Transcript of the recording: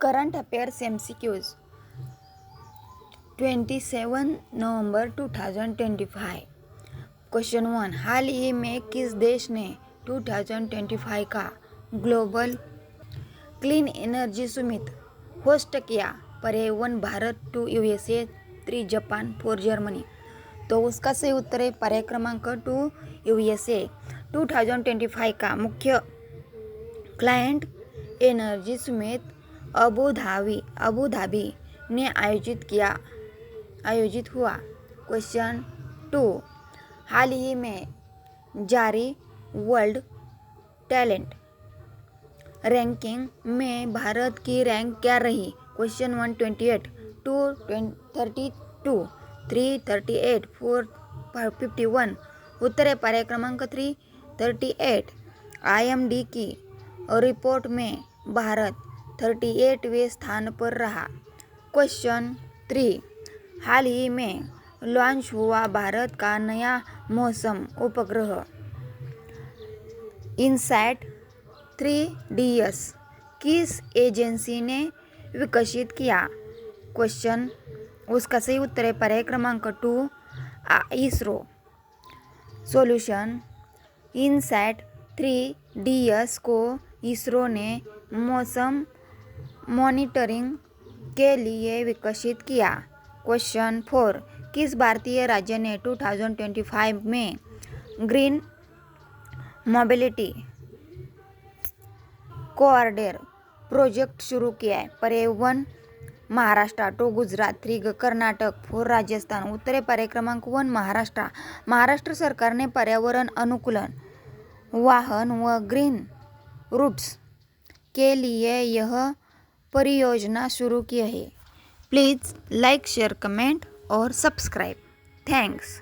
Current affairs MCQs 27 November 2025। Question 1, हाल ही में किस देश ने 2025 का global clean energy summit host किया? पर्याय 1 भारत, 2 USA, 3 जापान, 4 जर्मनी। तो उसका सही उत्तर है पर्याय क्रमांक 2 USA। 2025 का मुख्य client energy summit Abu Dhabi में आयोजित हुआ। क्वेश्चन 2, हाल ही में जारी वर्ल्ड टैलेंट रैंकिंग में भारत की रैंक क्या रही? क्वेश्चन 1 28, 2 32, 3 38, 4 51। उत्तर है पर्याय क्रमांक 3 38। IMD की रिपोर्ट में भारत 38वें स्थान पर रहा। क्वेश्चन 3, हाल ही में लॉन्च हुआ भारत का नया मौसम उपग्रह इनसैट 3DS किस एजेंसी ने विकसित किया? क्वेश्चन, उसका सही उत्तर है पर्याय क्रमांक 2 इसरो। सॉल्यूशन, इनसैट 3DS को इसरो ने मौसम मॉनिटरिंग के लिए विकसित किया। क्वेश्चन 4, किस भारतीय राज्य ने 2025 में ग्रीन मोबिलिटी कॉरिडोर प्रोजेक्ट शुरू किया है? पर्याय 1 महाराष्ट्र, 2 गुजरात, 3 कर्नाटक, 4 राजस्थान। उत्तर है पर्याय क्रमांक 1 महाराष्ट्र। महाराष्ट्र सरकार ने पर्यावरण अनुकूल वाहन व ग्रीन रूट्स के लिए यह परियोजना शुरू की है। प्लीज़ लाइक, शेयर, कमेंट और सब्सक्राइब। थैंक्स।